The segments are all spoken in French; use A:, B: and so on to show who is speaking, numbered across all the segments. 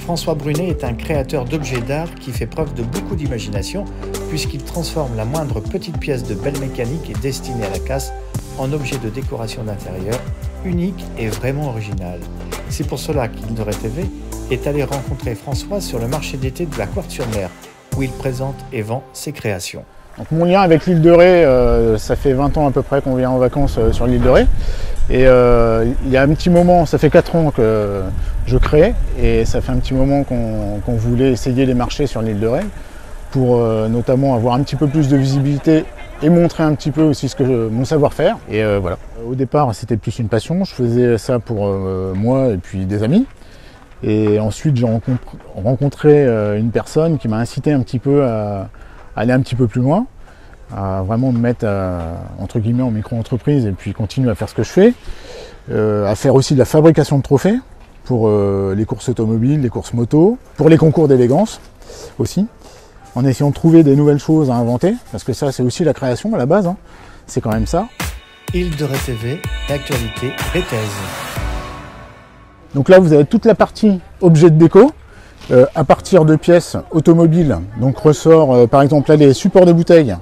A: François Brunet est un créateur d'objets d'art qui fait preuve de beaucoup d'imagination puisqu'il transforme la moindre petite pièce de belle mécanique destinée à la casse en objet de décoration d'intérieur unique et vraiment original. C'est pour cela qu'Île de Ré TV est allé rencontrer François sur le marché d'été de la Quartz-sur-Mer où il présente et vend ses créations.
B: Donc mon lien avec l'île de Ré, ça fait 20 ans à peu près qu'on vient en vacances sur l'île de Ré. Et il y a un petit moment, ça fait 4 ans que je crée, et ça fait un petit moment qu'on voulait essayer les marchés sur l'île de Ré pour notamment avoir un petit peu plus de visibilité et montrer un petit peu aussi mon savoir-faire. Et voilà. Au départ, c'était plus une passion, je faisais ça pour moi et puis des amis. Et ensuite, j'ai rencontré une personne qui m'a incité un petit peu à aller un petit peu plus loin, à vraiment me mettre entre guillemets en micro-entreprise et puis continuer à faire ce que je fais, à faire aussi de la fabrication de trophées pour les courses automobiles, les courses moto, pour les concours d'élégance aussi, en essayant de trouver des nouvelles choses à inventer, parce que ça c'est aussi la création à la base, hein. C'est quand même ça.
A: Île de Ré TV, l'actualité rétaise.
B: Donc là vous avez toute la partie objet de déco, à partir de pièces automobiles, donc ressort par exemple là les supports de bouteilles,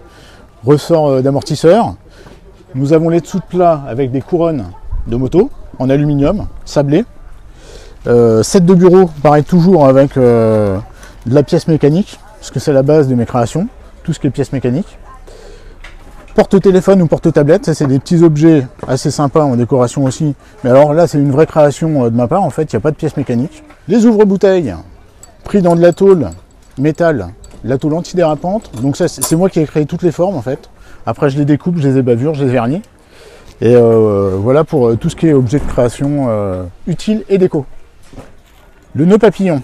B: ressort d'amortisseurs. Nous avons les dessous de plat avec des couronnes de moto en aluminium sablé. Set de bureau, pareil toujours avec de la pièce mécanique, parce que c'est la base de mes créations, tout ce qui est pièces mécaniques. Porte-téléphone ou porte-tablette, ça c'est des petits objets assez sympas en décoration aussi. Mais alors là c'est une vraie création de ma part, en fait il n'y a pas de pièces mécaniques. Les ouvre-bouteilles, pris dans de la tôle métal, la tôle antidérapante. Donc ça c'est moi qui ai créé toutes les formes en fait. Après je les découpe, je les ébavure, je les vernis. Et voilà pour tout ce qui est objet de création utile et déco. Le nœud papillon,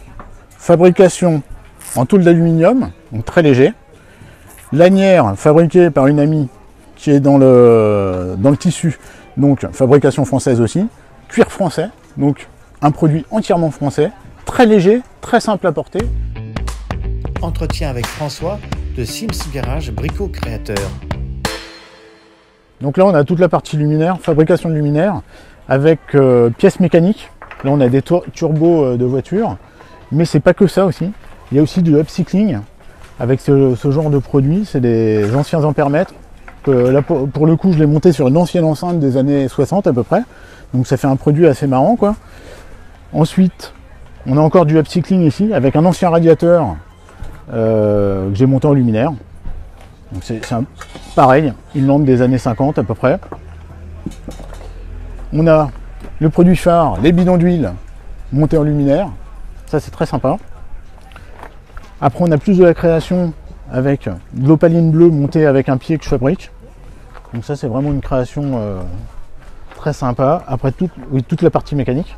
B: fabrication en tôle d'aluminium, donc très léger. Lanière fabriquée par une amie qui est dans le tissu, donc fabrication française aussi. Cuir français, donc un produit entièrement français, très léger, très simple à porter.
A: Entretien avec François de Sims Garage Brico Créateur.
B: Donc là on a toute la partie luminaire, fabrication de luminaires, avec pièces mécaniques. Là on a des turbos de voitures, mais c'est pas que ça aussi. Il y a aussi du upcycling avec ce genre de produit, c'est des anciens ampèremètres. Là pour le coup je l'ai monté sur une ancienne enceinte des années 60 à peu près, donc ça fait un produit assez marrant quoi. Ensuite on a encore du upcycling ici avec un ancien radiateur que j'ai monté en luminaire. Donc c'est pareil, une lampe des années 50 à peu près. On a le produit phare, les bidons d'huile montés en luminaire, ça c'est très sympa. Après on a plus de la création avec de l'opaline bleue montée avec un pied que je fabrique. Donc ça c'est vraiment une création très sympa. Après toute la partie mécanique,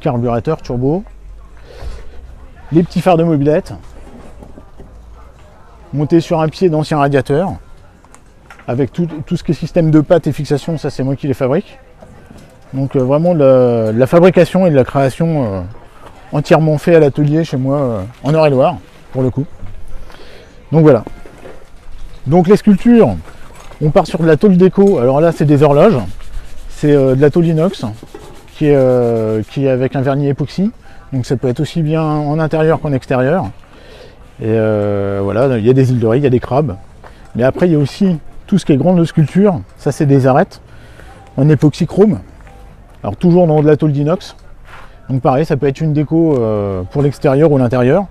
B: carburateur, turbo, les petits phares de mobilette montés sur un pied d'ancien radiateur avec tout ce qui est système de pattes et fixation, ça c'est moi qui les fabrique. Donc vraiment de la fabrication et de la création entièrement fait à l'atelier chez moi en Eure-et-Loire pour le coup. Donc voilà. Donc les sculptures, on part sur de la tôle déco. Alors là c'est des horloges, c'est de la tôle inox qui est avec un vernis époxy. Donc ça peut être aussi bien en intérieur qu'en extérieur. Et voilà, il y a des îles de Ré, il y a des crabes. Mais après il y a aussi tout ce qui est grande sculpture. Ça c'est des arêtes en époxy chrome. Alors toujours dans de la tôle d'inox. Donc pareil, ça peut être une déco pour l'extérieur ou l'intérieur.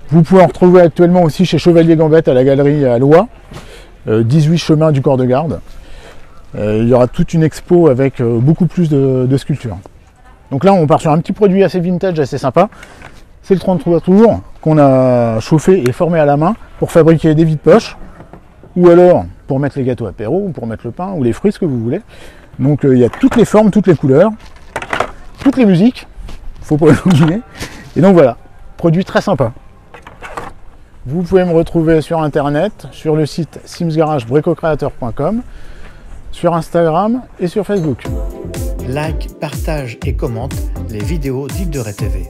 B: Vous pouvez en retrouver actuellement aussi chez Chevalier Gambette à la galerie à Loie, 18 chemin du corps de garde. Il y aura toute une expo avec beaucoup plus de sculptures. Donc là on part sur un petit produit assez vintage, assez sympa. C'est le 33 tours qu'on a chauffé et formé à la main pour fabriquer des vides-poches, ou alors pour mettre les gâteaux apéro, ou pour mettre le pain, ou les fruits, ce que vous voulez. Donc il y a toutes les formes, toutes les couleurs, toutes les musiques, faut pas l'oublier. Et donc voilà, produit très sympa. Vous pouvez me retrouver sur internet, sur le site simsgaragebricocreateur.com, sur Instagram et sur Facebook.
A: Like, partage et commente les vidéos d'Île de Ré TV.